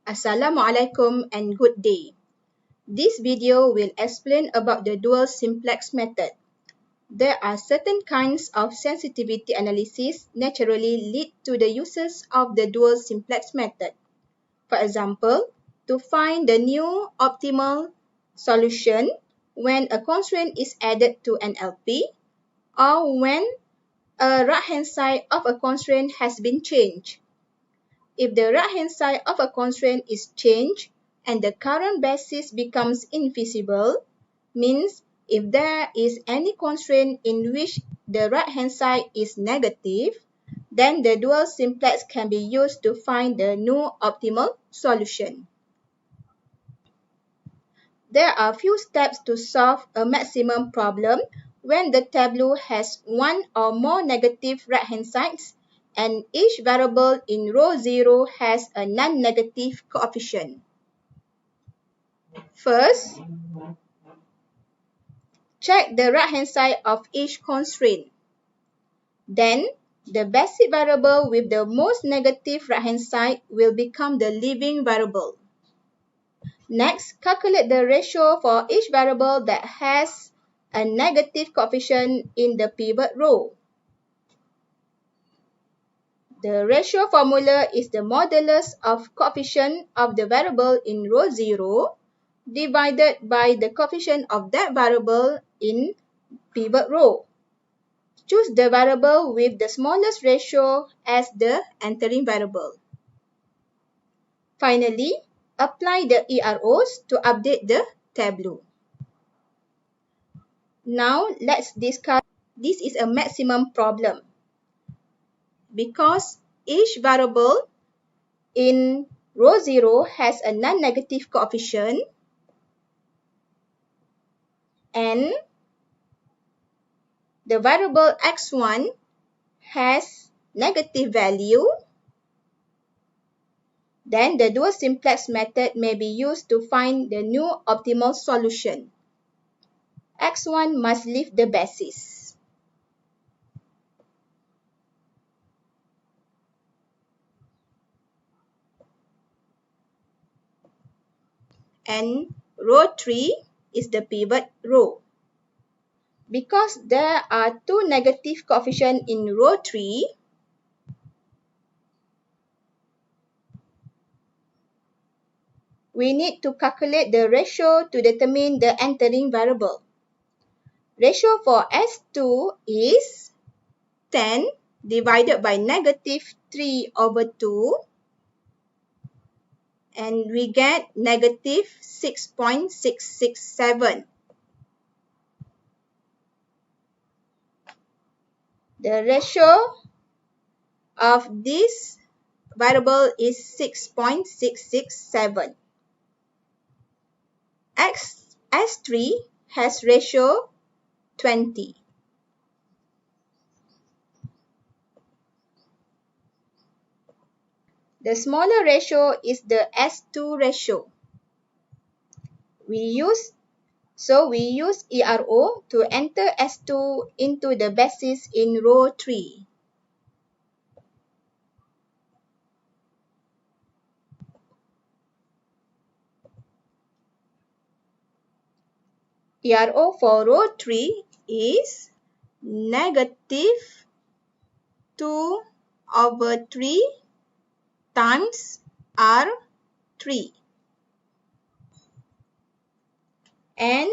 Assalamualaikum and good day. This video will explain about the dual simplex method. There are certain kinds of sensitivity analysis naturally lead to the uses of the dual simplex method. For example, to find the new optimal solution when a constraint is added to an LP or when a right-hand side of a constraint has been changed. If the right-hand side of a constraint is changed and the current basis becomes invisible, means if there is any constraint in which the right-hand side is negative, then the dual simplex can be used to find the new optimal solution. There are few steps to solve a maximum problem when the tableau has one or more negative right-hand sides and each variable in row 0 has a non-negative coefficient. First, check the right-hand side of each constraint. Then, the basic variable with the most negative right-hand side will become the leaving variable. Next, calculate the ratio for each variable that has a negative coefficient in the pivot row. The ratio formula is the modulus of coefficient of the variable in row 0 divided by the coefficient of that variable in pivot row. Choose the variable with the smallest ratio as the entering variable. Finally, apply the EROs to update the tableau. Now, let's discuss. This is a maximum problem because each variable in row 0 has a non-negative coefficient and the variable x1 has negative value. Then the dual simplex method may be used to find the new optimal solution. X1 must leave the basis. And row 3 is the pivot row. Because there are two negative coefficients in row 3, we need to calculate the ratio to determine the entering variable. Ratio for S2 is 10 divided by negative 3 over 2 and we get negative 6.667. The ratio of this variable is 6.667. S3 has ratio 20. The smaller ratio is the S2 ratio. We use ERO to enter S2 into the basis in row 3. ERO for row 3 is negative 2 over 3 times R3. And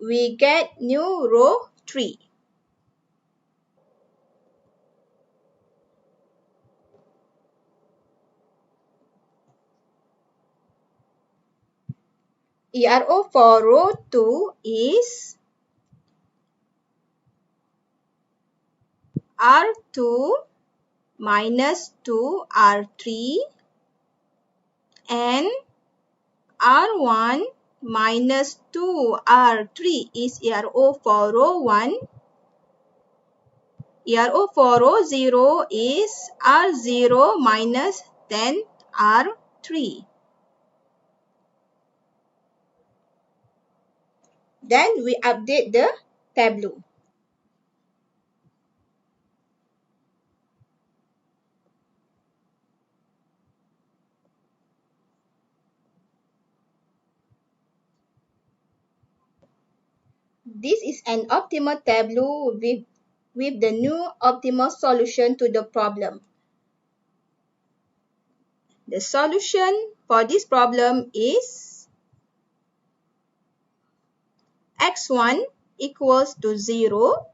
we get new row 3. ERO for row 2 is R2 minus 2R3 and R1 minus 2R3 is ERO for row 1. ERO for row 0 is R0 minus 10R3. Then we update the tableau. This is an optimal tableau with the new optimal solution to the problem. The solution for this problem is x1 equals to 0,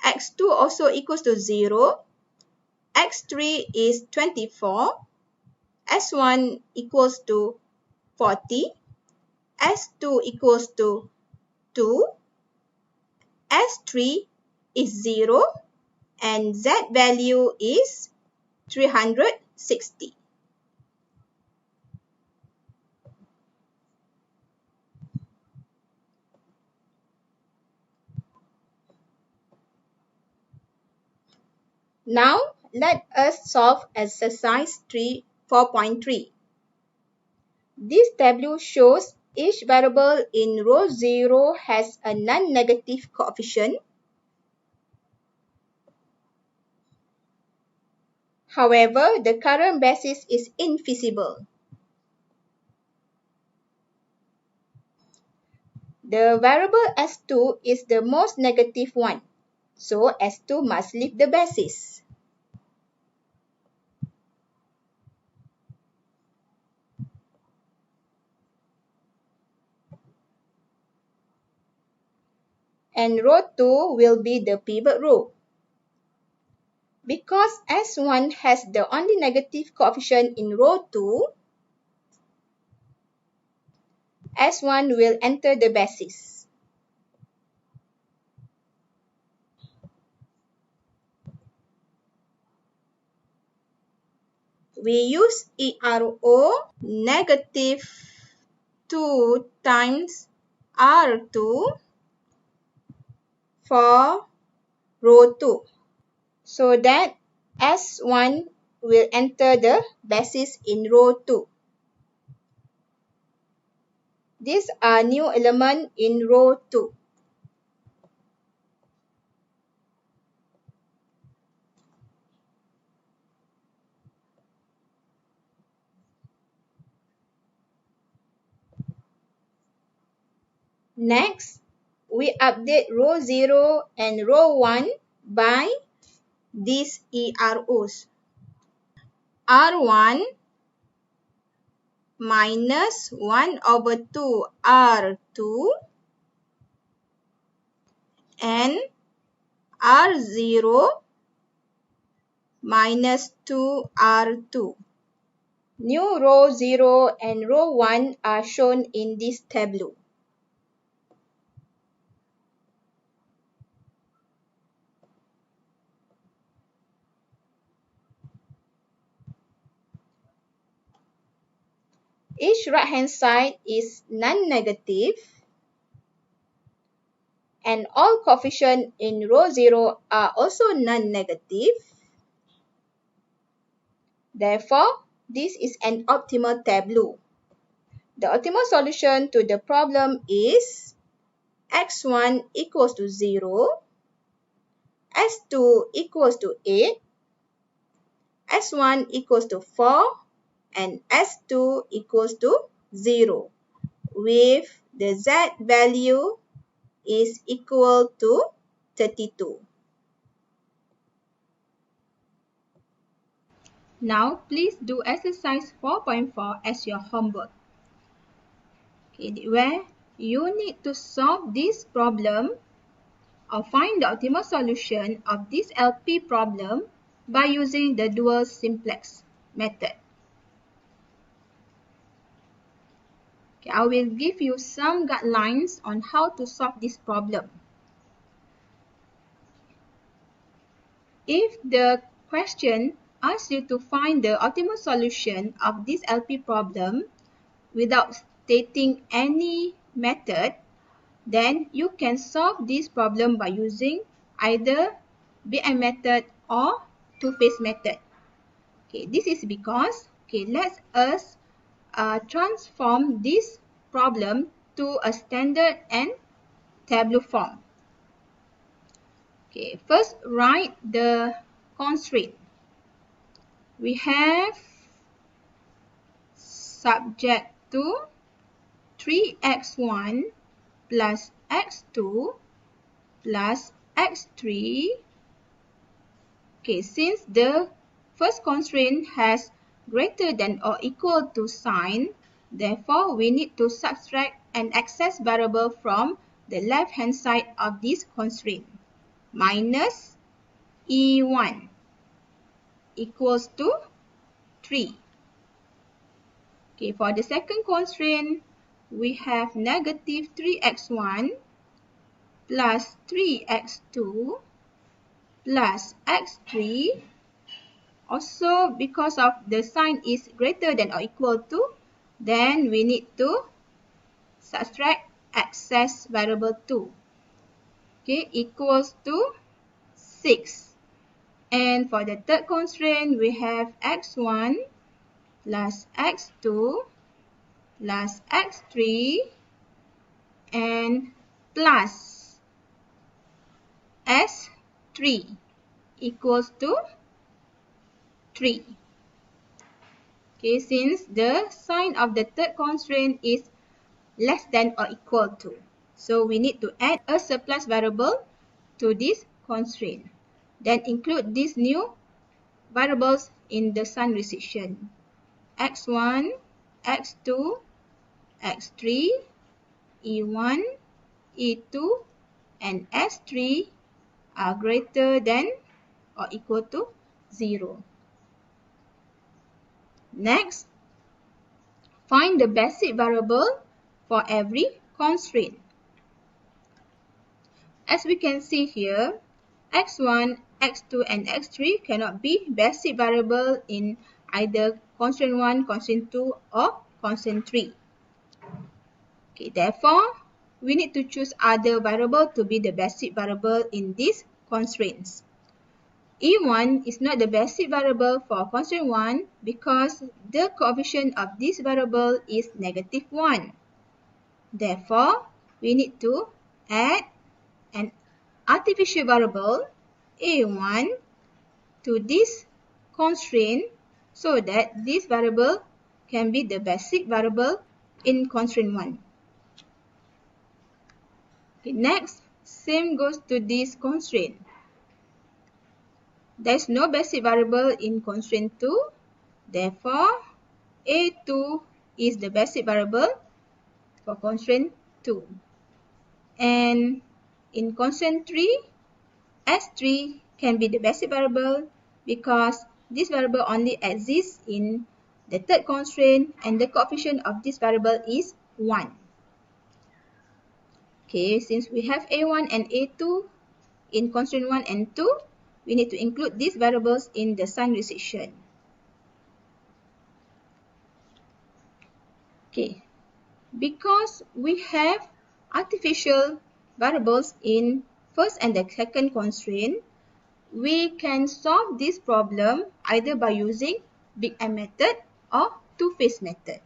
x2 also equals to 0, x3 is 24, s1 equals to 40, s2 equals to 2, s3 is 0, and z value is 360. Now, let us solve exercise 4.3. This tableau shows each variable in row 0 has a non-negative coefficient. However, the current basis is invisible. The variable S2 is the most negative one, so S2 must leave the basis. And row 2 will be the pivot row. Because S1 has the only negative coefficient in row 2, S1 will enter the basis. We use ERO negative 2 times R2 for row 2, so that S1 will enter the basis in row 2. These are new elements in row 2. Next, we update row 0 and row 1 by these EROs. R1 minus 1 over 2 R2 and R0 minus 2 R2. New row 0 and row 1 are shown in this tableau. Each right-hand side is non-negative, and all coefficients in row 0 are also non-negative. Therefore, this is an optimal tableau. The optimal solution to the problem is x1 equals to 0, s2 equals to 8, s1 equals to 4, and s2 equals to 0, with the z value is equal to 32. Now, please do exercise 4.4 as your homework, where you need to solve this problem or find the optimal solution of this LP problem by using the dual simplex method. I will give you some guidelines on how to solve this problem. If the question asks you to find the optimal solution of this LP problem without stating any method, then you can solve this problem by using either BI method or two-phase method. This is because, let us transform this problem to a standard and tableau form. First write the constraint. We have subject to 3x1 plus x2 plus x3. Okay, since the first constraint has greater than or equal to sign, therefore we need to subtract an excess variable from the left-hand side of this constraint. Minus E1 equals to 3. Okay, for the second constraint, we have negative 3x1 plus 3x2 plus x3. Also, because of the sign is greater than or equal to, then we need to subtract excess variable 2. Okay, equals to 6. And for the third constraint, we have x1 plus x2 plus x3 and plus s3 equals to 3. Okay, since the sign of the third constraint is less than or equal to, so we need to add a surplus variable to this constraint. Then include these new variables in the sign restriction. x1, x2, x3, e1, e2, and s3 are greater than or equal to 0. Next, find the basic variable for every constraint. As we can see here, x1, x2, and x3 cannot be basic variable in either constraint 1, constraint 2, or constraint 3. Okay, therefore, we need to choose other variable to be the basic variable in these constraints. E1 is not the basic variable for constraint 1 because the coefficient of this variable is negative 1. Therefore, we need to add an artificial variable A1 to this constraint so that this variable can be the basic variable in constraint 1. Okay, next, same goes to this constraint. There is no basic variable in constraint 2. Therefore, A2 is the basic variable for constraint 2. And in constraint 3, S3 can be the basic variable because this variable only exists in the third constraint and the coefficient of this variable is 1. Okay, since we have A1 and A2 in constraint 1 and 2, we need to include these variables in the sign restriction. Okay, because we have artificial variables in first and the second constraint, we can solve this problem either by using Big M method or two-phase method.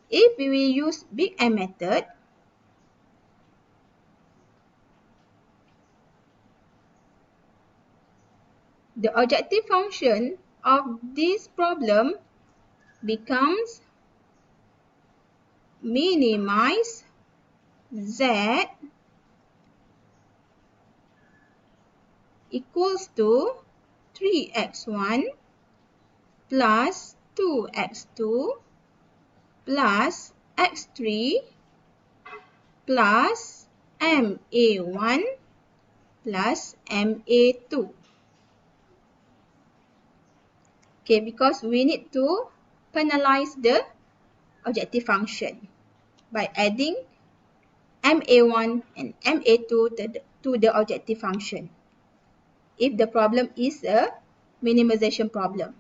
If we will use Big M method, the objective function of this problem becomes minimize z equals to 3x1 plus 2x2 plus x3 plus ma1 plus ma2. Okay, because we need to penalize the objective function by adding ma1 and ma2 to the objective function if the problem is a minimization problem.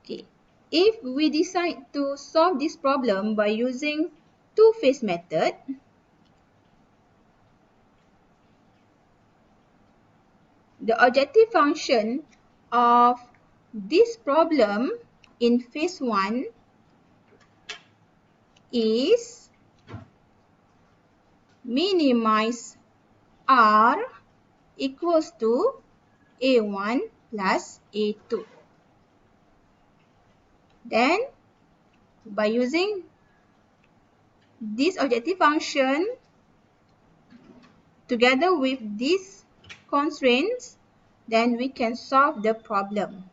Okay, if we decide to solve this problem by using two-phase method, the objective function of this problem in phase 1 is minimize R equals to A1 plus A2. Then, by using this objective function together with these constraints, then we can solve the problem.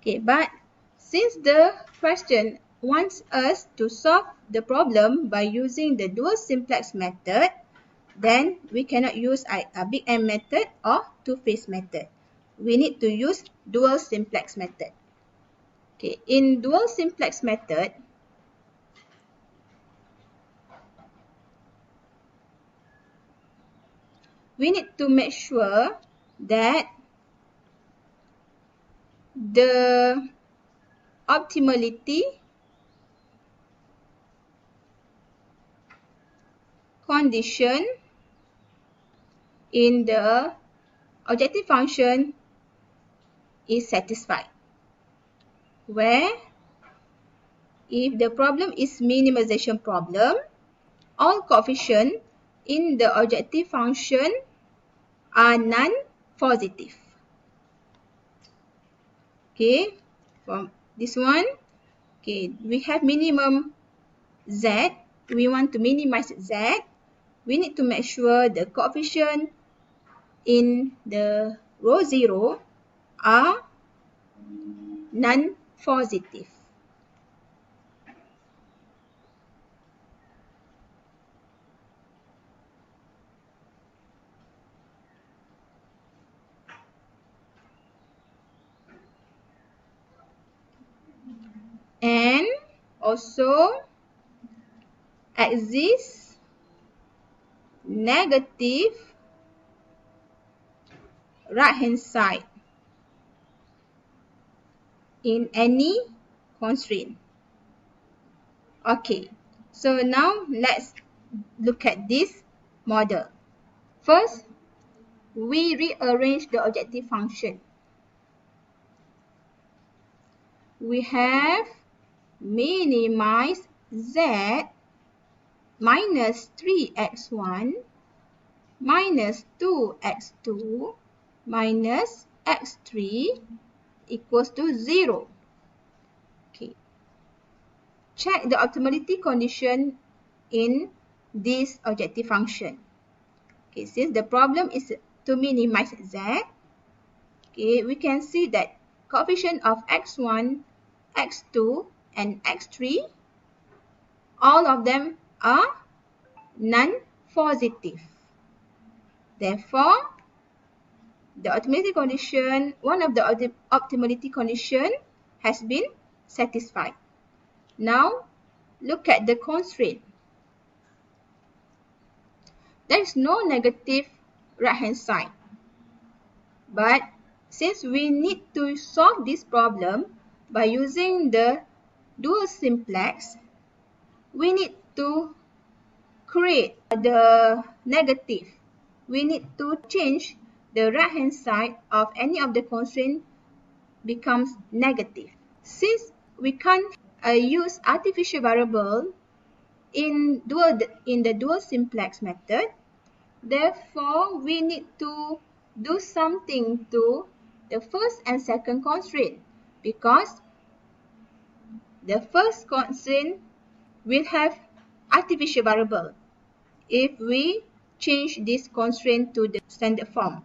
Okay, but since the question wants us to solve the problem by using the dual simplex method, then we cannot use a big M method or two-phase method. We need to use dual simplex method. Okay, in dual simplex method, we need to make sure that the optimality condition in the objective function is satisfied. Where if the problem is minimization problem, all coefficients in the objective function are non-positive. Okay, from this one, okay, we have minimum z. We want to minimize z. We need to make sure the coefficient in the row 0 are non-positive. And also exists negative right hand side in any constraint. Okay, so now let's look at this model. First, we rearrange the objective function. We have minimize z minus 3x1 minus 2x2 minus x3 equals to 0. Okay. Check the optimality condition in this objective function. Okay, since the problem is to minimize z, okay, we can see that coefficient of x1, x2, and x3, all of them are non-positive. Therefore, the optimality condition, one of the optimality condition has been satisfied. Now, look at the constraint. There is no negative right-hand side. But since we need to solve this problem by using the dual simplex, we need to create the negative. We need to change the right-hand side of any of the constraint becomes negative. Since we can't use artificial variable in the dual simplex method, therefore we need to do something to the first and second constraint, because the first constraint will have artificial variable if we change this constraint to the standard form.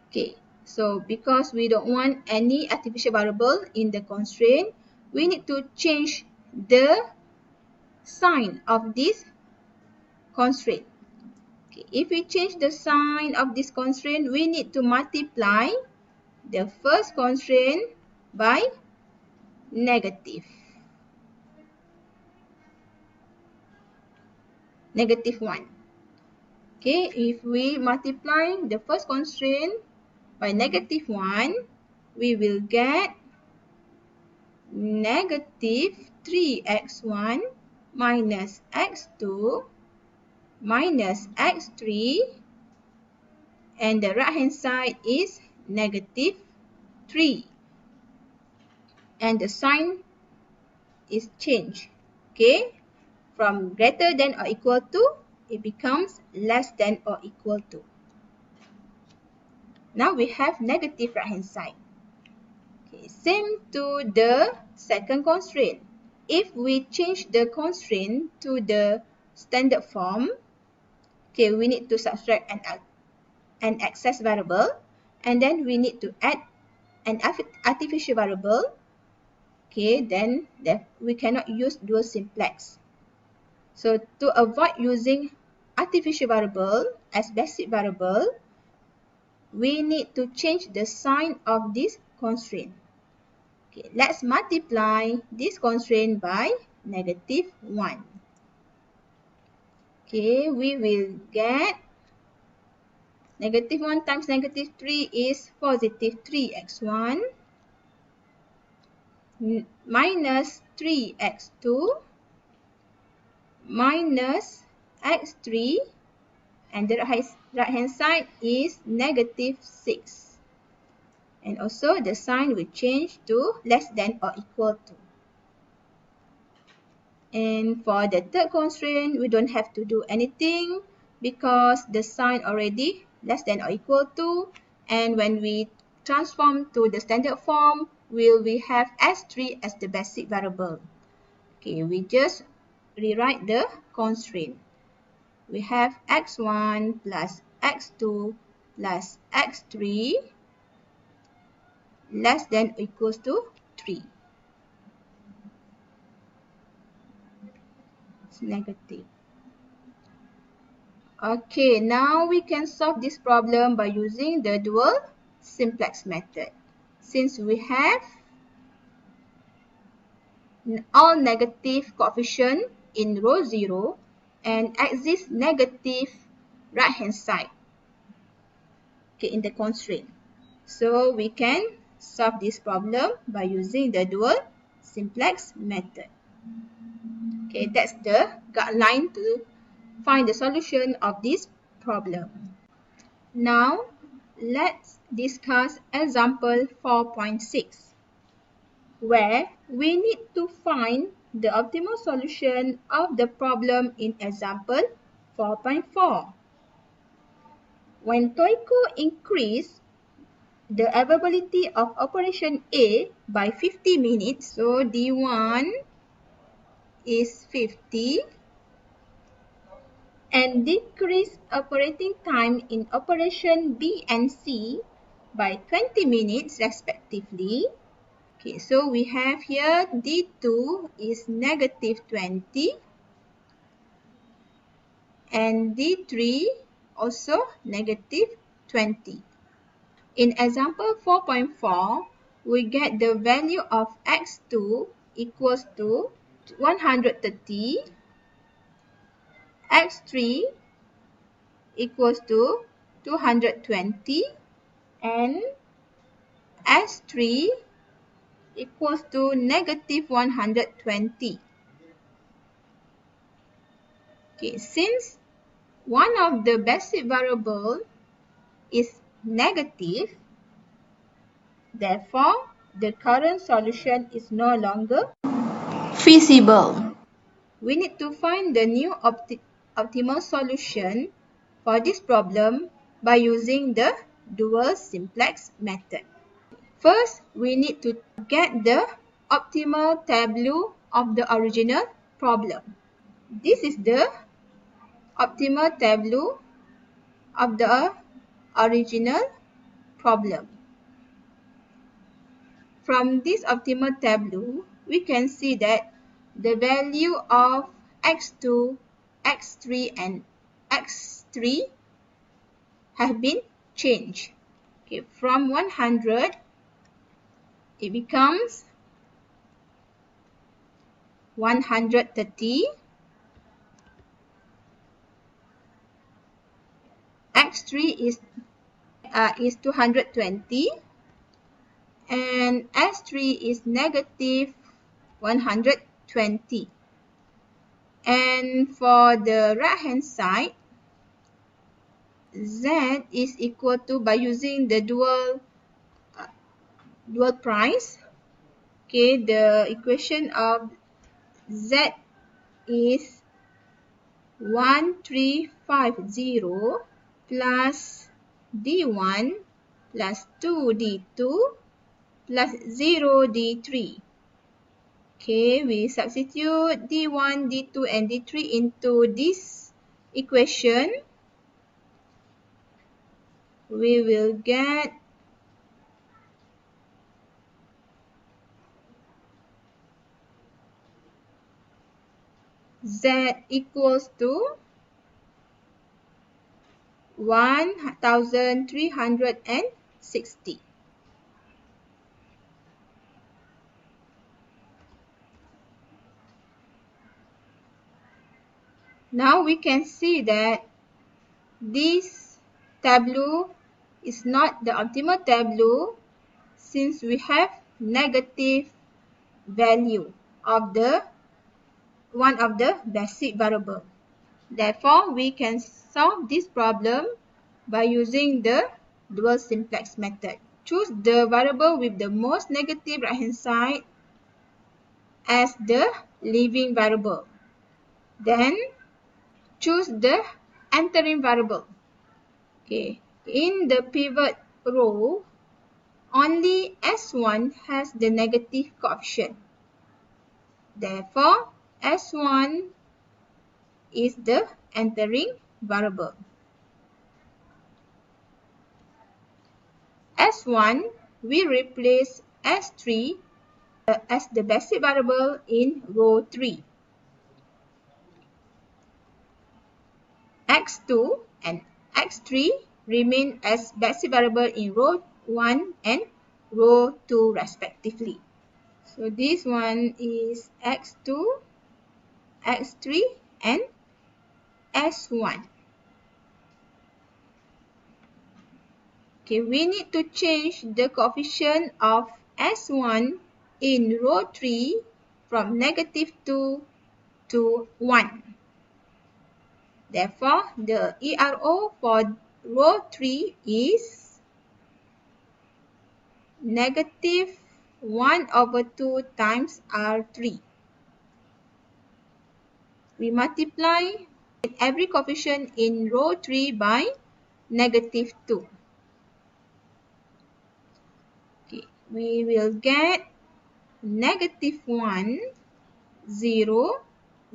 Okay, so because we don't want any artificial variable in the constraint, we need to change the sign of this constraint. Okay, if we change the sign of this constraint, we need to multiply the first constraint by negative 1. Okay, if we multiply the first constraint by negative 1, we will get negative 3x1 minus x2 minus x3, and the right hand side is negative 3, and the sign is changed. Okay, from greater than or equal to, it becomes less than or equal to. Now we have negative right hand side. Okay, same to the second constraint. if we change the constraint to the standard form, okay, we need to subtract an access variable, and then we need to add an artificial variable. Okay, then we cannot use dual simplex. So to avoid using artificial variable as basic variable, we need to change the sign of this constraint. Okay, let's multiply this constraint by -1. Okay, we will get -1 times -3 is positive 3x1 minus 3x2 minus x3, and the right hand side is -6. And also the sign will change to less than or equal to. And for the third constraint, we don't have to do anything because the sign already less than or equal to. And when we transform to the standard form, we have s3 as the basic variable. Okay, we just rewrite the constraint. We have x1 plus x2 plus x3 less than or equals to 3. It's negative. Okay, now we can solve this problem by using the dual simplex method. Since we have all negative coefficient in row 0 and exists negative right hand side, okay, in the constraint. So we can solve this problem by using the dual simplex method. Okay, that's the guideline to find the solution of this problem. Now, let's discuss example 4.6, where we need to find the optimal solution of the problem in example 4.4. When Toiko increased the availability of operation A by 50 minutes, so D1 is 50, and decrease operating time in operation B and C by 20 minutes respectively. Okay, so we have here D2 is -20 and D3 also -20. In example 4.4, we get the value of x2 equals to 130, x3 equals to 220, and S3 equals to -120. Okay, since one of the basic variable is negative, therefore the current solution is no longer feasible. We need to find the new optimal solution for this problem by using the dual simplex method. First, we need to get the optimal tableau of the original problem. This is the optimal tableau of the original problem. From this optimal tableau, we can see that the value of x2, x3, and x3 have been changed. Okay, from 100, it becomes 130, x3 is 220, and s3 is -120. And for the right hand side, z is equal to, by using the dual price, okay, the equation of z is 1350 plus d1 plus 2d2 plus 0d3. Okay, we substitute D1, D2, and D3 into this equation. We will get Z equals to 1360. Now we can see that this tableau is not the optimal tableau since we have negative value of the one of the basic variable. Therefore, we can solve this problem by using the dual simplex method. Choose the variable with the most negative right-hand side as the leaving variable. Then, choose the entering variable. Okay. In the pivot row, only S1 has the negative coefficient. Therefore, S1 is the entering variable. S1, we replace S3 as the basic variable in row 3. X2 and X3 remain as basic variable in row 1 and row 2 respectively. So this one is X2, X3 and S1. Okay, we need to change the coefficient of S1 in row 3 from -2 to 1. Therefore, the ERO for row 3 is -1/2 times R3. We multiply every coefficient in row 3 by -2. Okay, we will get -1, 0,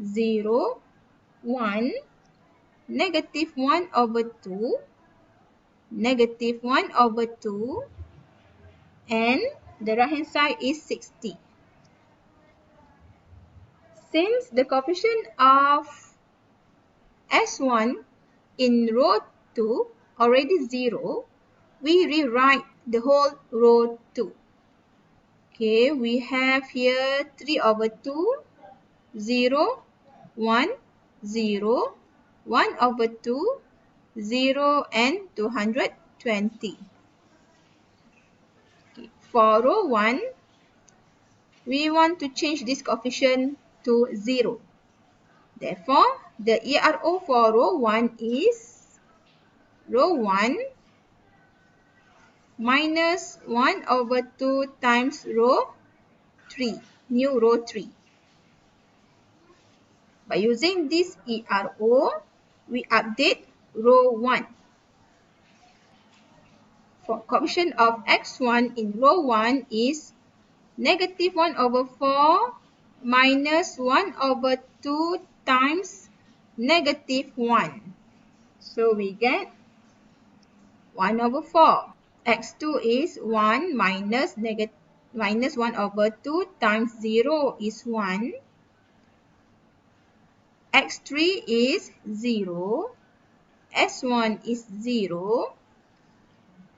0, 1, -1/2, -1/2, and the right hand side is 60. Since the coefficient of S1 in row 2 already 0, we rewrite the whole row 2. Okay, we have here 3/2, 0, 1, 0, 1/2, 0, and 220. Okay. For row 1, we want to change this coefficient to 0. Therefore, the ERO for row 1 is row 1 minus 1/2 times row 3, new row 3. By using this ERO, we update row 1. For coefficient of X1 in row 1 is -1/4 minus 1/2 times -1. So we get 1/4. X2 is 1 minus 1/2 times 0 is 1. X3 is 0. S1 is 0.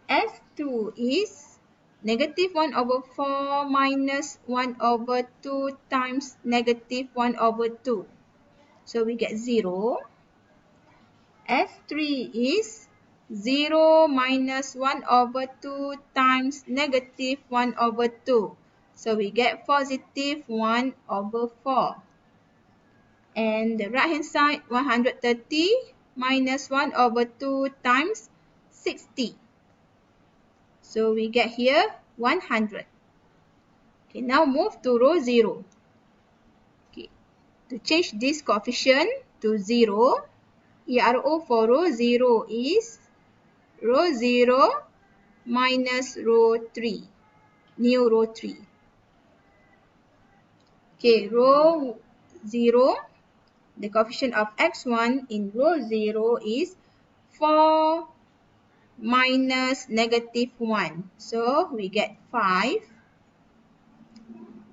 S2 is -1/4 minus 1/2 times -1/2. So we get 0. S3 is 0 minus 1/2 times -1/2. So we get positive 1/4. And the right hand side 130 minus 1/2 times 60. So we get here 100. Okay, now move to row 0. Okay, to change this coefficient to 0, ERO for row 0 is row 0 minus row 3, new row 3. Okay, row 0, the coefficient of x1 in row 0 is 4 minus -1. So we get 5.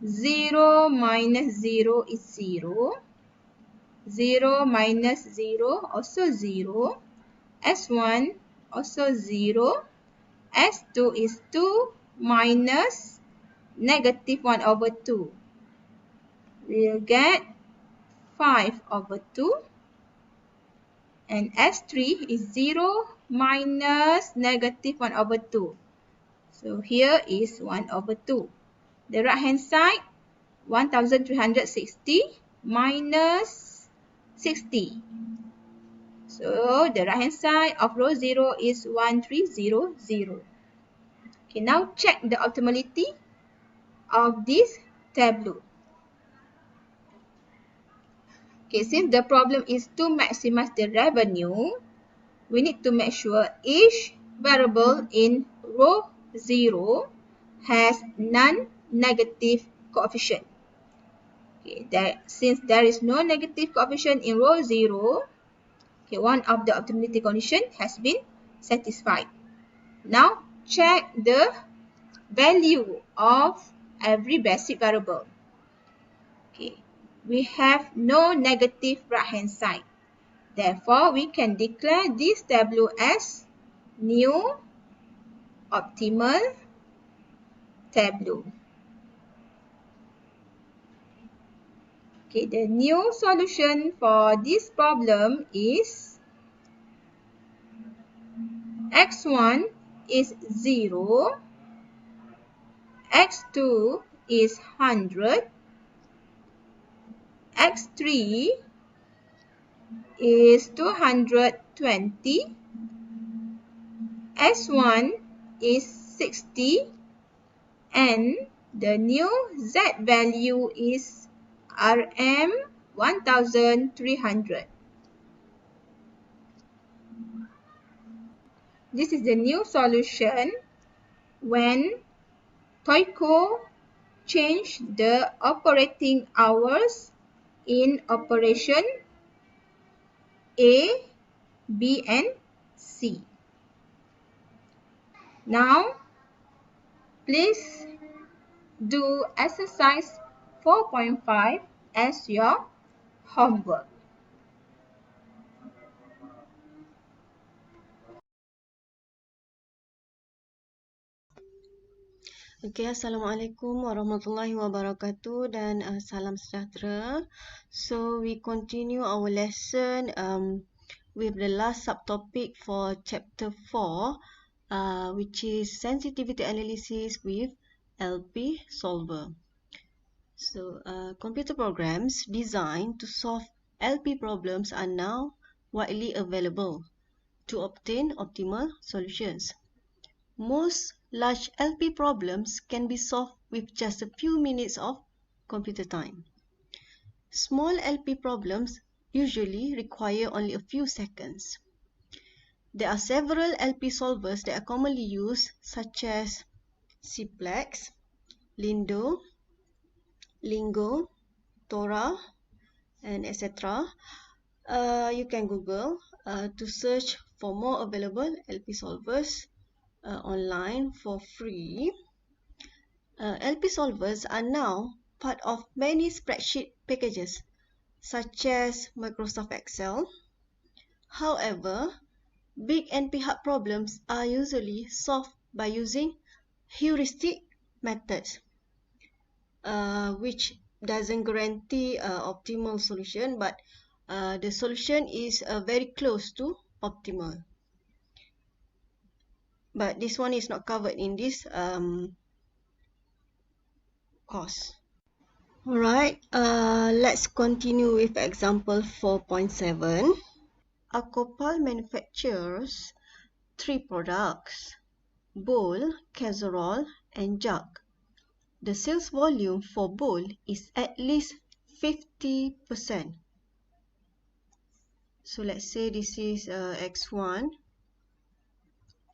0 minus 0 is 0. 0 minus 0 also 0. S1 also 0. S2 is 2 minus -1/2. We'll get 5/2. And S3 is 0 minus -1/2. So here is 1/2. The right hand side, 1360 minus 60. So the right hand side of row 0 is 1300. Okay, now check the optimality of this tableau. Okay, since the problem is to maximize the revenue, we need to make sure each variable in row 0 has non-negative coefficient. Okay, since there is no negative coefficient in row 0, okay, one of the optimality condition has been satisfied. Now, check the value of every basic variable. Okay, we have no negative right-hand side. Therefore, we can declare this tableau as new optimal tableau. Okay, the new solution for this problem is x1 is 0, x2 is 100, x3 is 220, S1 is 60, and the new Z value is RM 1300. This is the new solution when Toyco changed the operating hours in operation A, B, and C. Now, please do exercise 4.5 as your homework. Okay, Assalamualaikum warahmatullahi wabarakatuh dan salam sejahtera. So we continue our lesson with the last subtopic for chapter 4, which is sensitivity analysis with LP solver. So computer programs designed to solve LP problems are now widely available to obtain optimal solutions. Most large LP problems can be solved with just a few minutes of computer time. Small LP problems usually require only a few seconds. There are several LP solvers that are commonly used, such as Simplex, Lingo, Tora, and etc. You can Google to search for more available LP solvers online for free. LP solvers are now part of many spreadsheet packages, such as Microsoft Excel. However, big NP-hard problems are usually solved by using heuristic methods, which doesn't guarantee optimal solution, but the solution is very close to optimal. But this one is not covered in this course. Alright, let's continue with example 4.7. Acopal manufactures 3 products: bowl, casserole, and jug. The sales volume for bowl is at least 50%. So let's say this is X1,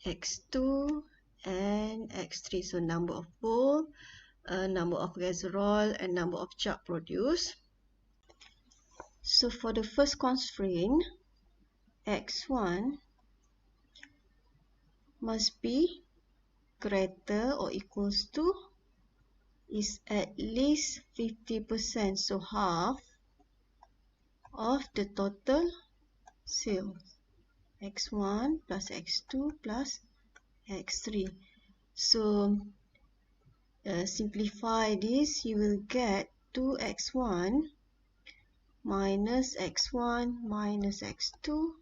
X2, and X3. So number of bowl, number of glycerol and number of chalk produced. So for the first constraint, X1 must be greater or equals to is at least 50%, so half of the total sales. X1 plus X2 plus X3. So simplify this, you will get 2x1 minus x1 minus x2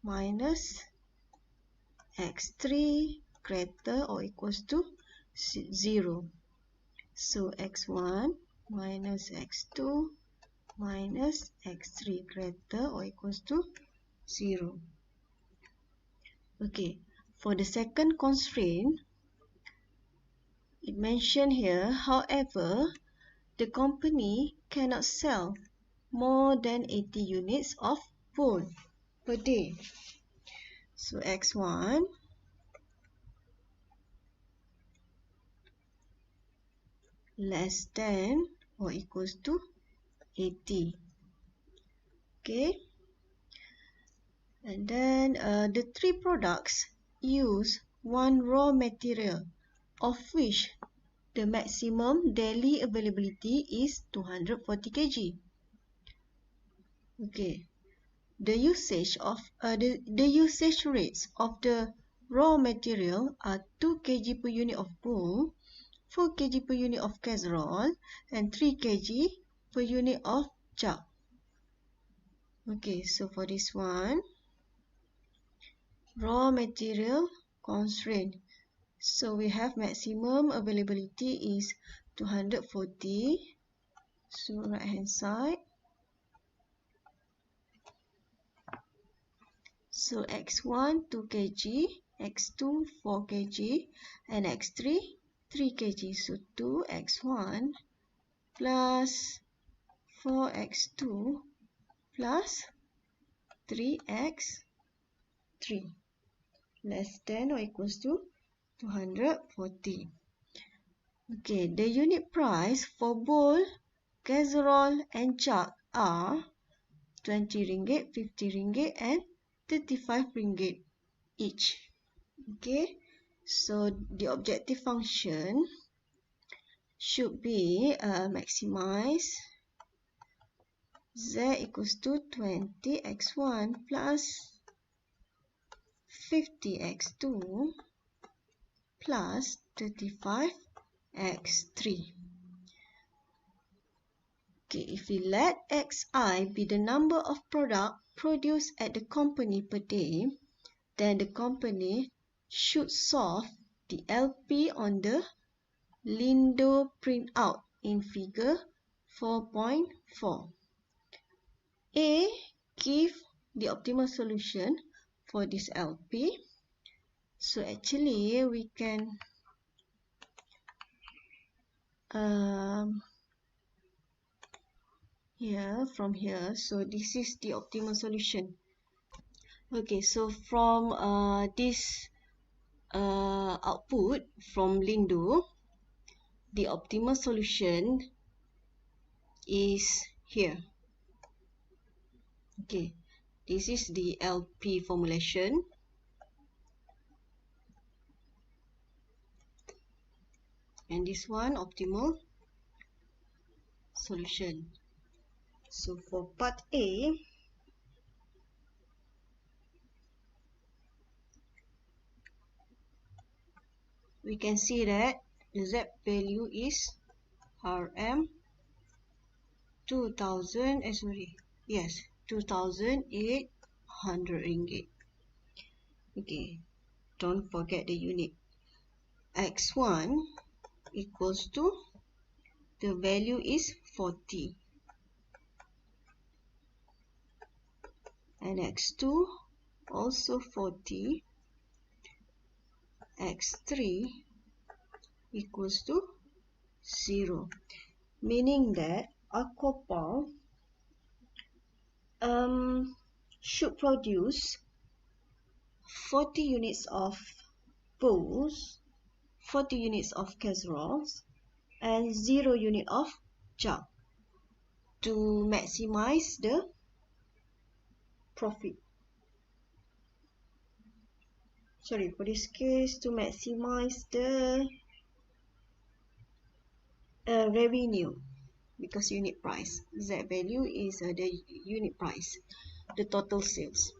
minus x3 greater or equals to 0. So x1 minus x2 minus x3 greater or equals to 0. Okay, for the second constraint, it mentioned here, however, the company cannot sell more than 80 units of wool per day. So X1 less than or equals to 80. Okay. And then the three products use one raw material, of which the maximum daily availability is 240 kg. Okay. The usage rates of the raw material are 2 kg per unit of wool, 4 kg per unit of casserole, and 3 kg per unit of chalk. Okay, so for this one, raw material constraint. So we have maximum availability is 240. So right hand side. So X1 2 kg, X2 4 kg, and X3 3 kg. So 2x1 plus 4x2 plus 3x3 less than or equals to 240. Okay, the unit price for bowl, casserole and chalk are 20 ringgit, 50 ringgit and 35 ringgit each. Okay, so the objective function should be maximize z equals to 20x1 plus 50x2 plus 35x3. Okay, if we let xi be the number of product produced at the company per day, then the company should solve the LP on the Lindo printout in figure 4.4. A give the optimal solution for this LP. So actually we can from here, so this is the optimal solution. Okay, so from this output from Lindo, the optimal solution is here. Okay, this is the LP formulation. And this one, optimal solution. So for part A, we can see that the Z value is RM 2,800 ringgit. Okay, don't forget the unit. X1 equals to, the value is 40. And X2 also 40. X3 equals to 0. Meaning that Aquapal should produce 40 units of bowls, 40 units of casseroles, and 0 unit of jump to maximize the profit. Sorry, for this case, to maximize the revenue, because unit price, Z value is the unit price, the total sales.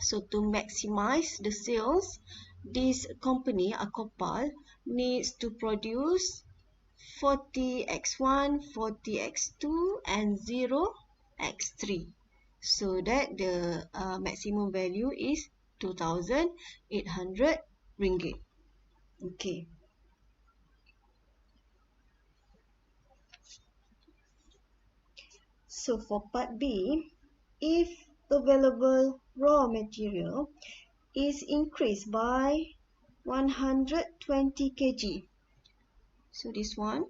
So to maximize the sales, this company, Akopal, needs to produce 40x1, 40x2 and 0x3, so that the maximum value is 2,800 ringgit. Okay. So for part B, if available raw material is increased by 120 kg, so this one,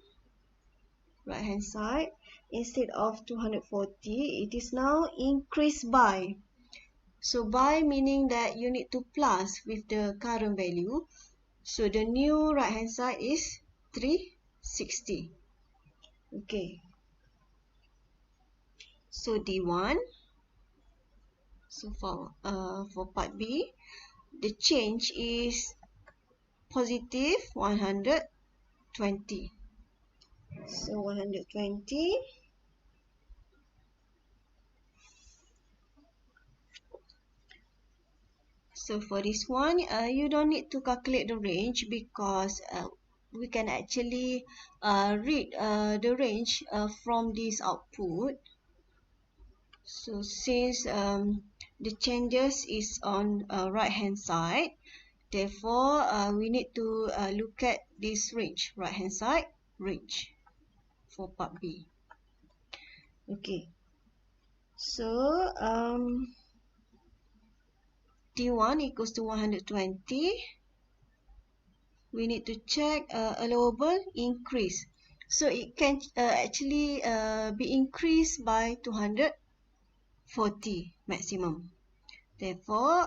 right hand side, instead of 240, it is now increased by. So by meaning that you need to plus with the current value. So the new right hand side is 360. Okay. So D1. So for part B, the change is positive 120. So 120. So for this one, you don't need to calculate the range, because we can actually read the range from this output. So since the changes is on right hand side, therefore we need to look at this range, right hand side range for part B. Okay. So T1 equals to 120. We need to check allowable increase. So it can actually be increased by 240 maximum. Therefore,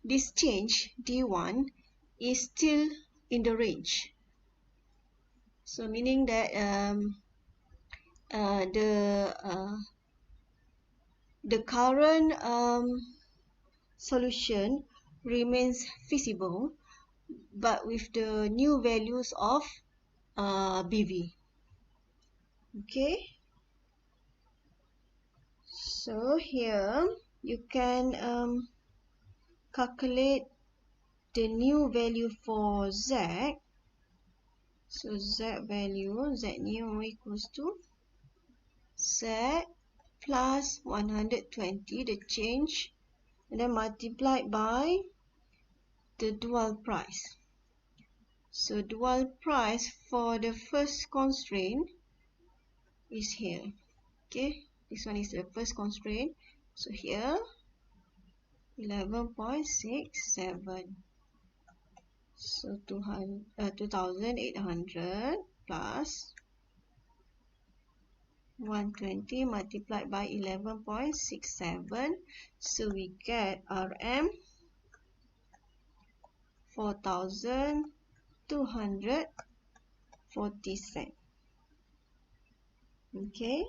this change D1 is still in the range. So meaning that the current solution remains feasible, but with the new values of BV. Okay. So here you can calculate the new value for Z. So Z value, Z new equals to Z plus 120, the change, and then multiplied by the dual price. So dual price for the first constraint is here. Okay, this one is the first constraint. So here 11.67. So 2,800 plus 120 multiplied by 11.67. So we get RM 4,240 cents. Okay.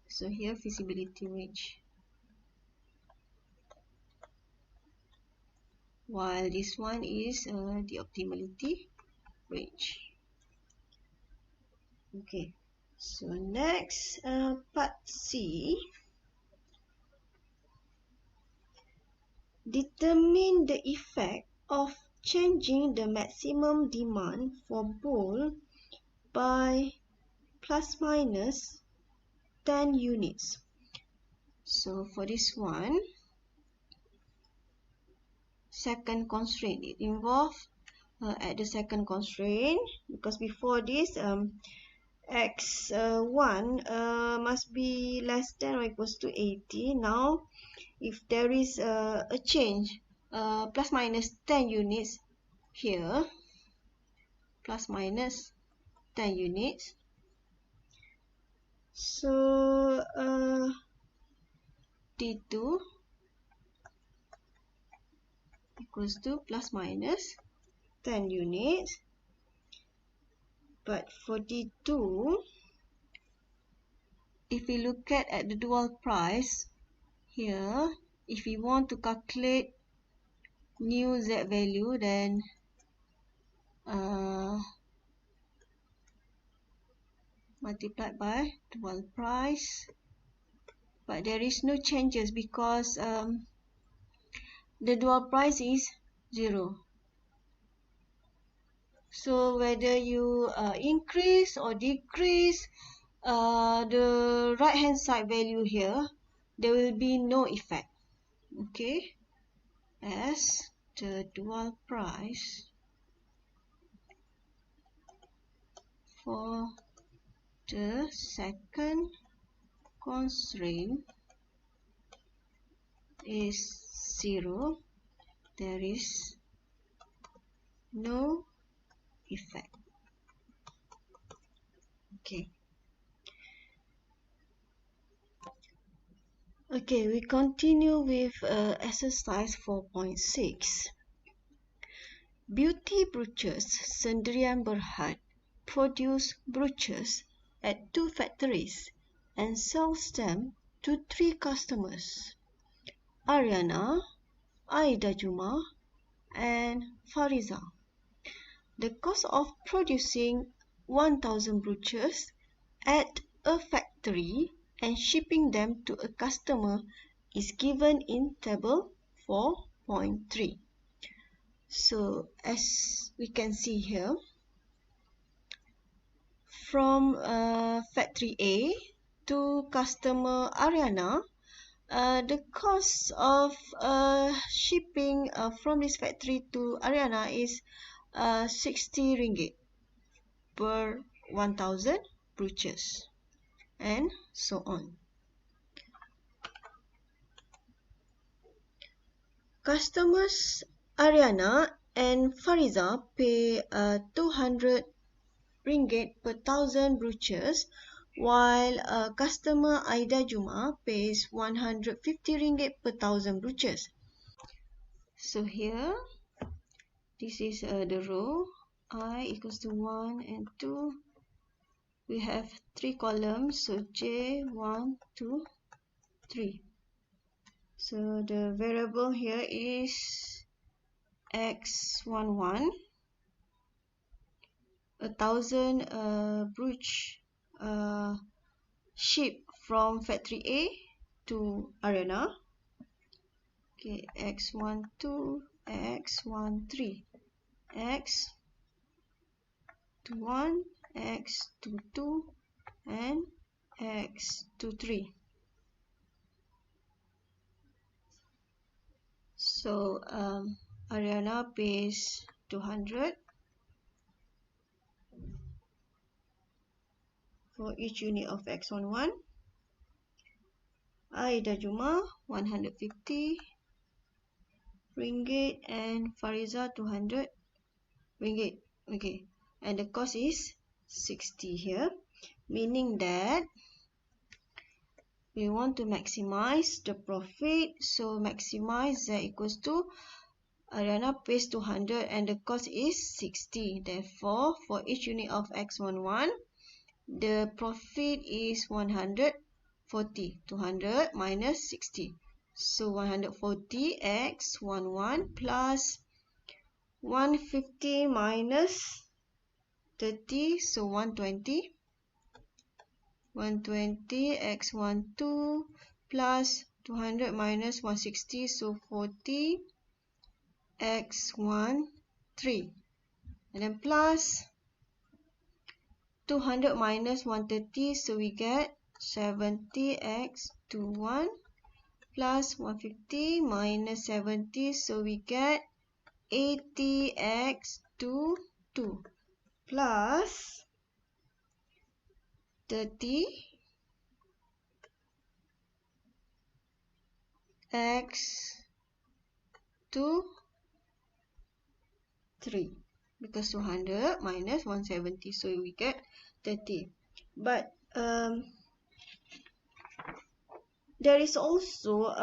So here feasibility range, while this one is the optimality range. Okay. So next, part C. Determine the effect of changing the maximum demand for bowl by plus minus 10 units. So for this one, second constraint, it involves at the second constraint, because before this x1 must be less than or equals to 80. Now if there is a change, plus minus 10 units here, plus minus 10 units, so D2 equals to plus minus 10 units. But 42, if we look at the dual price here, if we want to calculate new Z value, then multiplied by dual price, but there is no changes because the dual price is 0. So whether you increase or decrease the right hand side value here, there will be no effect. Okay, as the dual price for the second constraint is 0, there is no effect. Okay, we continue with exercise 4.6. Beauty brooches Sendirian Berhad produce brooches at 2 factories and sells them to 3 customers: Ariana, Aida Juma, and Fariza. The cost of producing 1,000 brooches at a factory and shipping them to a customer is given in table 4.3. So as we can see here, from factory A to customer Ariana, the cost of shipping from this factory to Ariana is 60 ringgit per 1,000 brooches, and so on. Customers Ariana and Fariza pay 200 ringgit per 1,000 brooches, while customer Aida Juma pays 150 ringgit per 1,000 brooches. So here, this is the row I equals to 1 and 2. We have 3 columns, so J, 1, 2, 3. So the variable here is X11, 1,000 brooch shipped from factory A to Ariana. Okay, X12, X13, X21, X22, and X23. So Ariana pays 200 for each unit of X11. Aida Juma 150 ringgit and Fariza 200 ringgit. Okay, and the cost is 60 here, meaning that we want to maximize the profit. So maximize Z equals to Ariana pays 200 and the cost is 60. Therefore, for each unit of X11, the profit is 140. 200 minus 60. So 140 X11 plus 150 minus 30, so 120. 120 X12 plus 200 minus 160, so 40 X13, and then plus 200 minus 130, so we get 70 X21 plus 150 minus 70, so we get 80 X22 plus 30 X23, because 200 minus 170, so we get 30. But there is also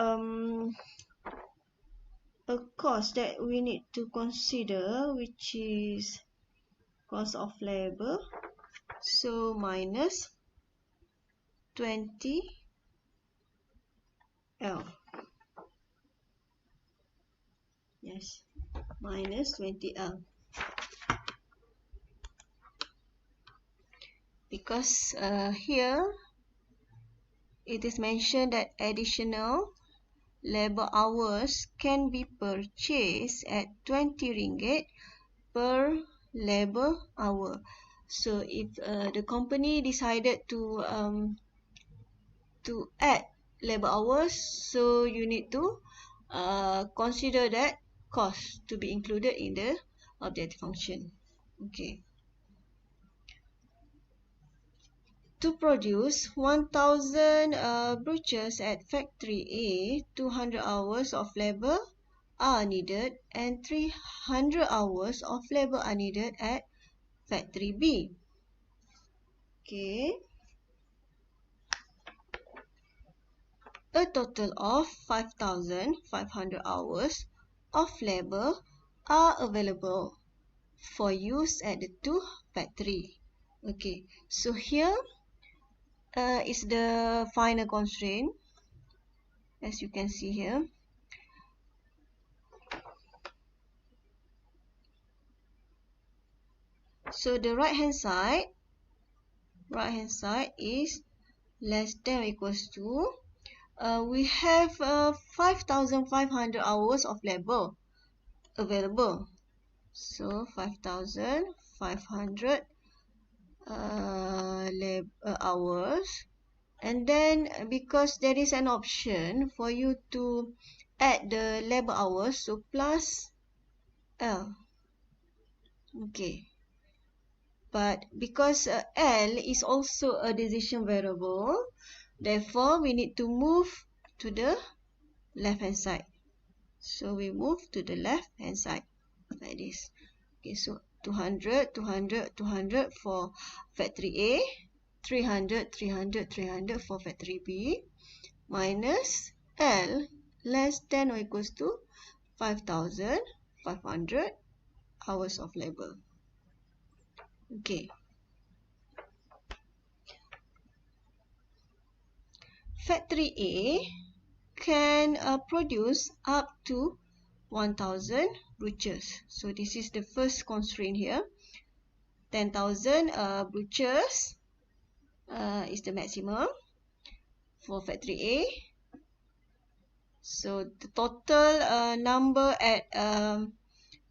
a cost that we need to consider, which is cost of labor. So minus 20L. Yes, minus 20L. Because here it is mentioned that additional labor hours can be purchased at 20 ringgit per labor hour. So if the company decided to add labor hours, so you need to consider that cost to be included in the objective function. Okay. To produce 1000 brooches at factory A, 200 hours of labor are needed and 300 hours of labor are needed at factory B. Okay. A total of 5500 hours of labor are available for use at the two factory. Okay, so here is the final constraint, as you can see here. So the right hand side is less than or equals to, we have 5500 hours of labor available. So 5500 hours, and then because there is an option for you to add the labor hours, so plus L. Okay, but because L is also a decision variable, therefore we need to move to the left hand side. So we move to the left hand side like this. Okay, so 200, 200, 200 for factory A, 300, 300, 300 for factory B, minus L less than or equals to 5500 hours of labor. Okay. Factory A can produce up to 1000 brooches. So this is the first constraint here. 10,000 brooches is the maximum for factory A. So the total number at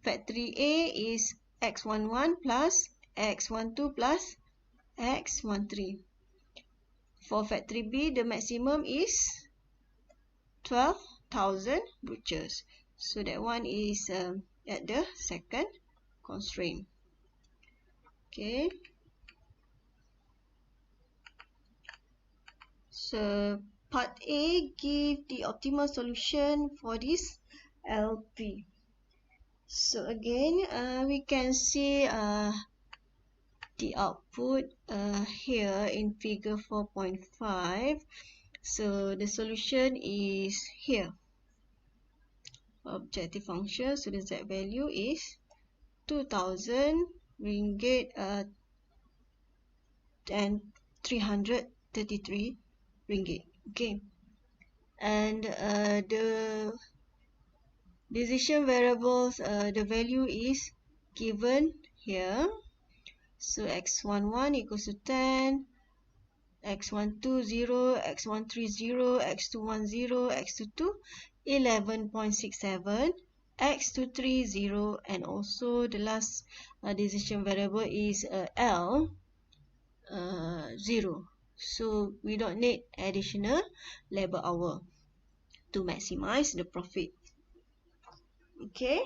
factory A is X11 plus X12 plus X13. For factory B, the maximum is 12,000 brooches. So that one is at the second constraint. Okay. So part A give the optimal solution for this LP. So again, we can see the output here in figure 4.5. So the solution is here. Objective function, so the Z value is 2000 ringgit and 333 ringgit. Okay, and the decision variables, the value is given here. So x11 equals to 10, x12 0, x13 0, x21 0, x22 11.67, x23 0, and also the last decision variable is L 0. So we don't need additional labor hour to maximize the profit. Okay,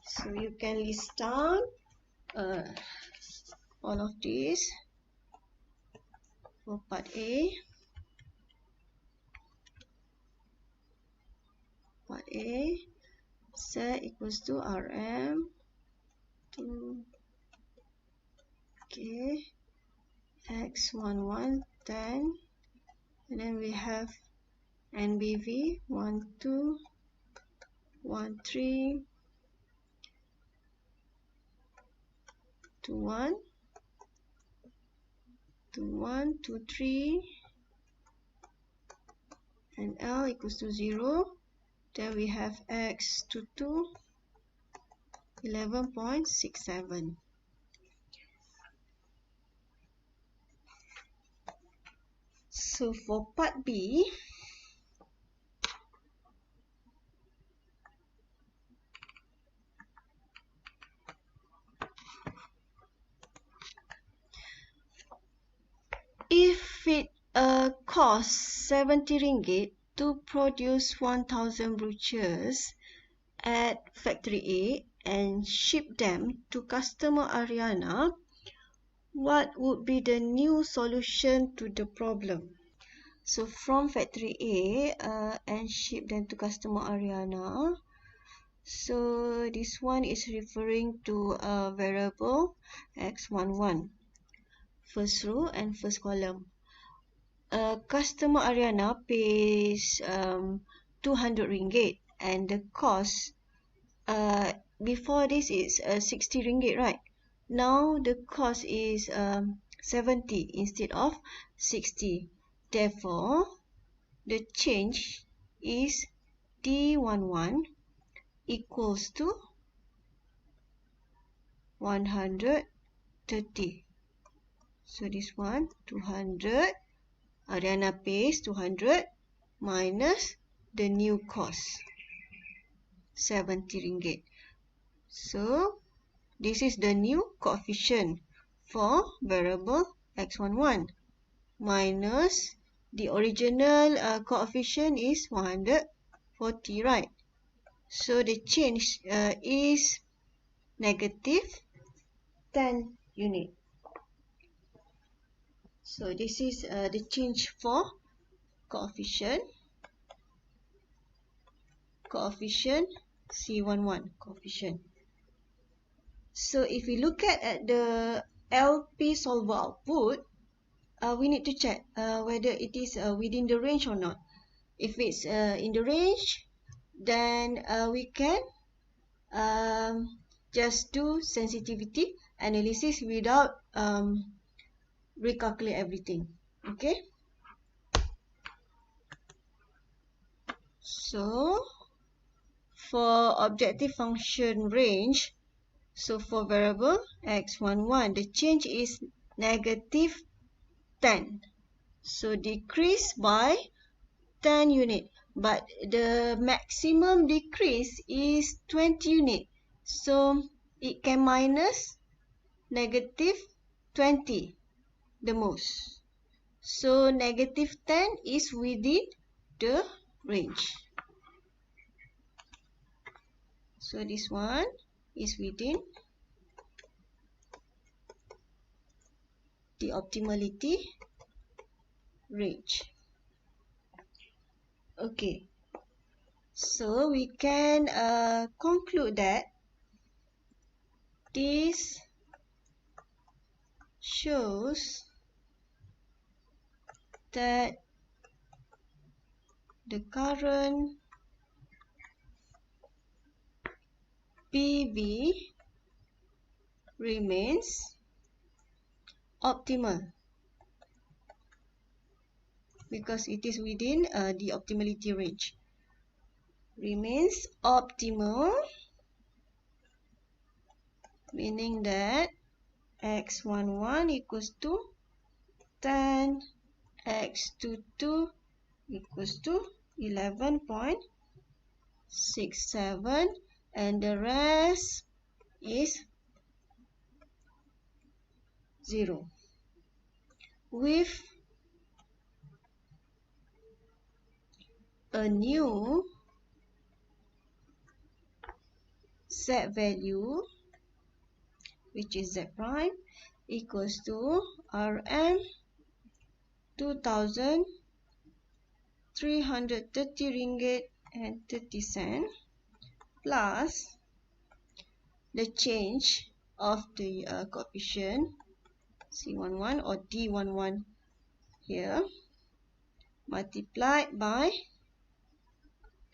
so you can list down all of these for part A. Part A, Z equals to RM to, okay, X11 10, and then we have NBV 12 13 21 21 23 and L equals to 0. Then we have X to 2 11.67. So for part B, if it costs 70 ringgit to produce 1000 brochures at factory A and ship them to customer Ariana, what would be the new solution to the problem? So from factory A and ship them to customer Ariana. So this one is referring to a variable x11. First row and first column. Customer Ariana pays 200 ringgit and the cost before this is 60 ringgit, right? Now the cost is 70 instead of 60. Therefore, the change is D11 equals to 130. So this one 200. Ariana pays 200 minus the new cost 70 ringgit. So this is the new coefficient for variable x11 minus the original coefficient is 140, right? So the change is negative 10 unit. So this is the change for coefficient C11 coefficient. So if we look at the LP solver output, we need to check whether it is within the range or not. If it's in the range, then we can just do sensitivity analysis without recalculate everything. Okay. So for objective function range, so for variable x11, the change is negative 10. So decrease by 10 unit. But the maximum decrease is 20 unit. So it can minus negative 20 the most. So negative 10 is within the range. So this one is within the optimality range. Okay. So we can conclude that this shows that the current PV remains optimal because it is within the optimality range. Remains optimal, meaning that x11 equals to 10, x22 equals to 11.67, and the rest is 0. With a new Z value, which is Z prime, equals to Rm 2,330 ringgit and 30 cents plus the change of the coefficient C11 or D11 here multiplied by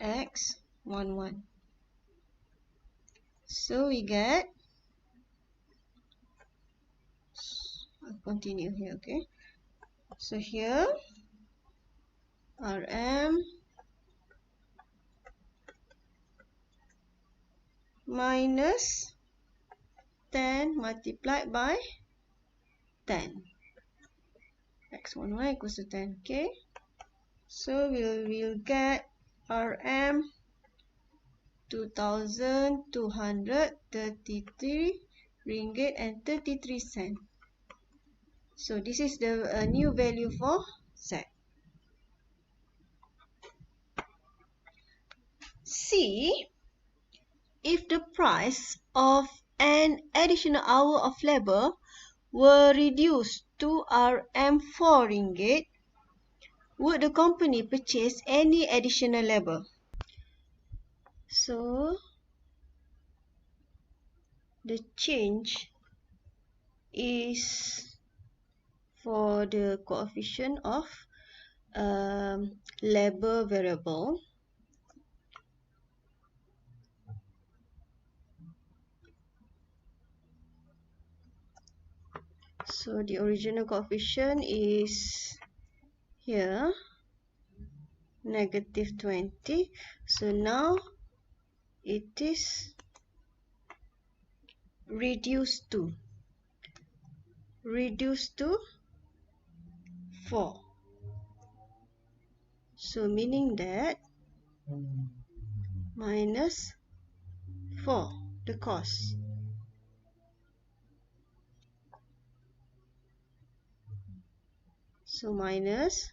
X11. So we get, I'll continue here, okay. So here, RM minus 10 multiplied by 10. X11 equals to 10, okay. So we'll get RM 2,233 ringgit and 33 cents. So this is the new value for Z. C, if the price of an additional hour of labor were reduced to RM4 ringgit, would the company purchase any additional labor? So the change is for the coefficient of labor variable. So the original coefficient is here, negative 20. So now it is reduced to 4. So meaning that minus 4, the cost. So minus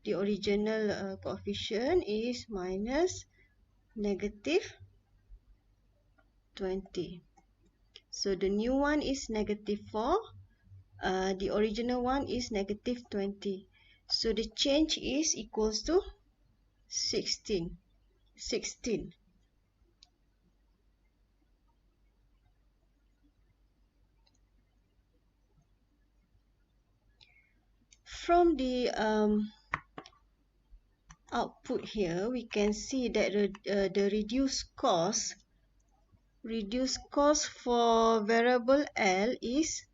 the original coefficient is minus negative 20. So the new one is negative 4. The original one is negative 20. So the change is equals to 16. From the output here, we can see that the reduced cost for variable L is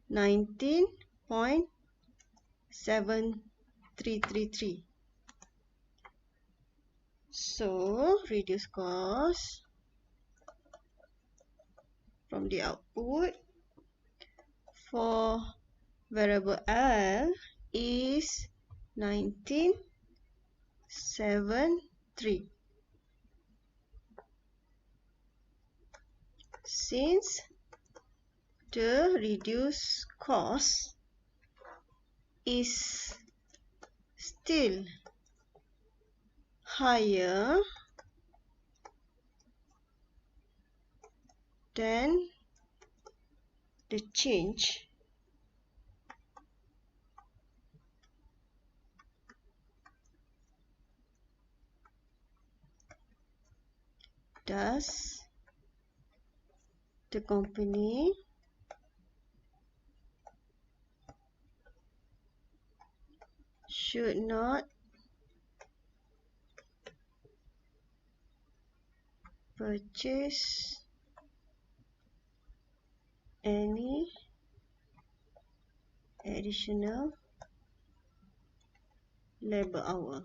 19.7333. So reduced cost from the output for variable L is 19.73. Since the reduced cost is still higher than the change thus the company should not purchase any additional labor hour,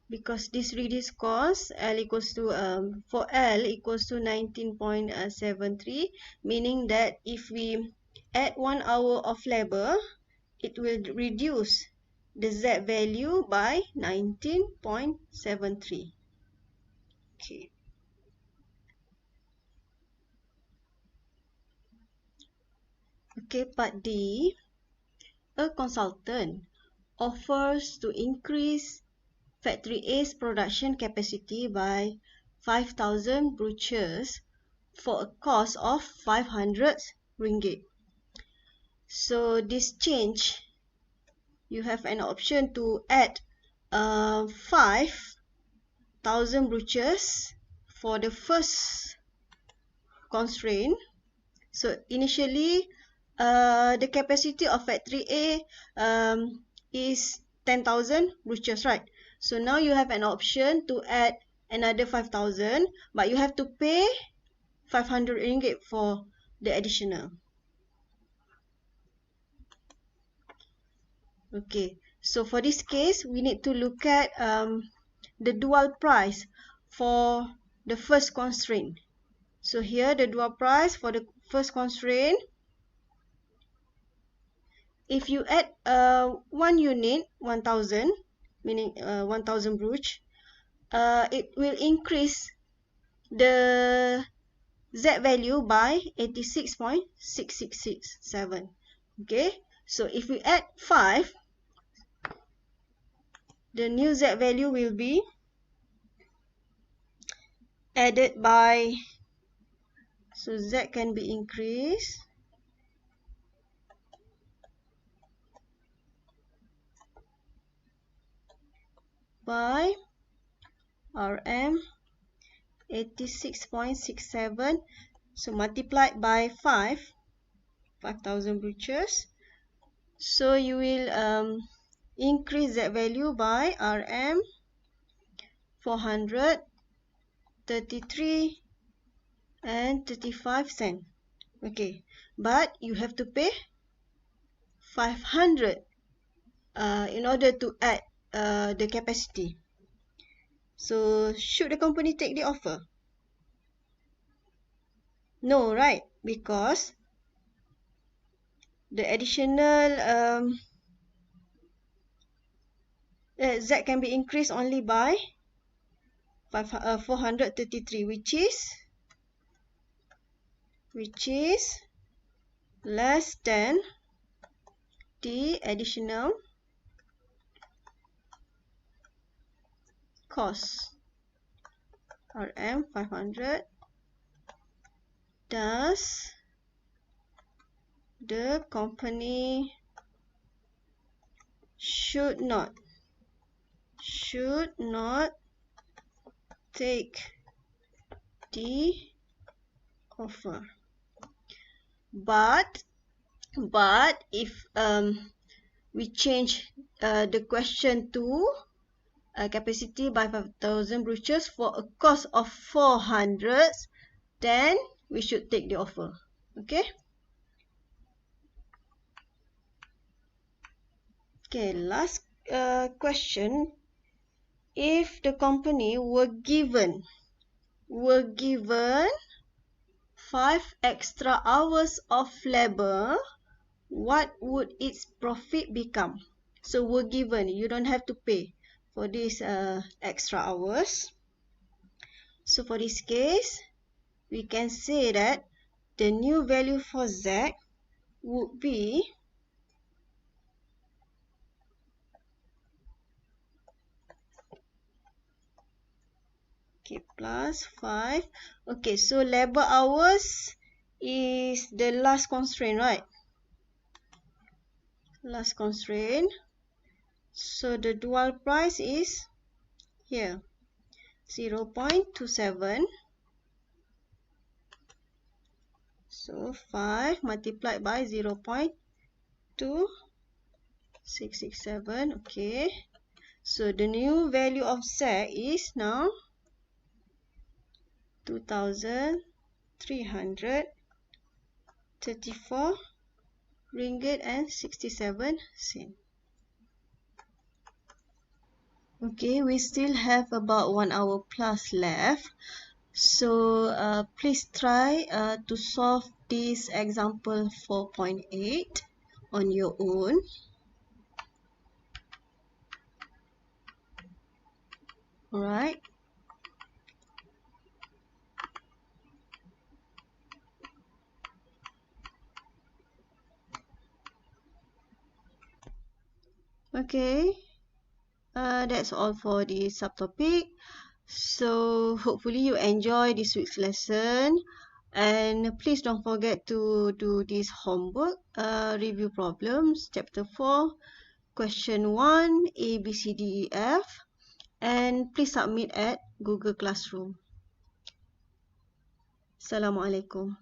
because this reduced cost L equals to for L equals to 19.73, meaning that if we add 1 hour of labor, it will reduce the Z value by 19.73. Okay. Okay, part D. A consultant offers to increase Factory A's production capacity by 5,000 brochures for a cost of 500 ringgit. So this change, you have an option to add 5,000 brochures for the first constraint. So initially, the capacity of Factory A is 10,000 brochures, right? So now you have an option to add another 5,000, but you have to pay 500 ringgit for the additional. Okay, so for this case, we need to look at the dual price for the first constraint. So here the dual price for the first constraint, if you add one unit, 1,000, meaning 1,000 brooch, it will increase the Z value by 86.6667. Okay, so if we add 5, the new Z value will be added by, so Z can be increased by RM 86.67, so multiplied by 5,000 brooches. So you will increase that value by RM 433 and 35 cents. Okay, but you have to pay 500 in order to add the capacity. So should the company take the offer? No, right? Because the additional Z can be increased only by 433, which is less than the additional cost, RM 500. Thus, the company should not take the offer. But if we change the question to capacity by 5,000 brooches for a cost of 400, then we should take the offer. Okay. Okay, last question. If the company were given 5 extra hours of labor, what would its profit become? So were given, you don't have to pay for these extra hours. So for this case, we can say that the new value for Z would be plus 5. Okay, so labor hours is the last constraint, right? Last constraint. So the dual price is here, 0.27. So 5 multiplied by 0.2667. Okay. So the new value of Z is now 2,334 ringgit and 67 cents. Okay, we still have about 1 hour plus left. So please try to solve this example 4.8 on your own. Alright. Okay, that's all for the subtopic. So hopefully you enjoy this week's lesson, and please don't forget to do this homework, review problems, chapter 4, question 1, A, B, C, D, E, F, and please submit at Google Classroom. Assalamualaikum.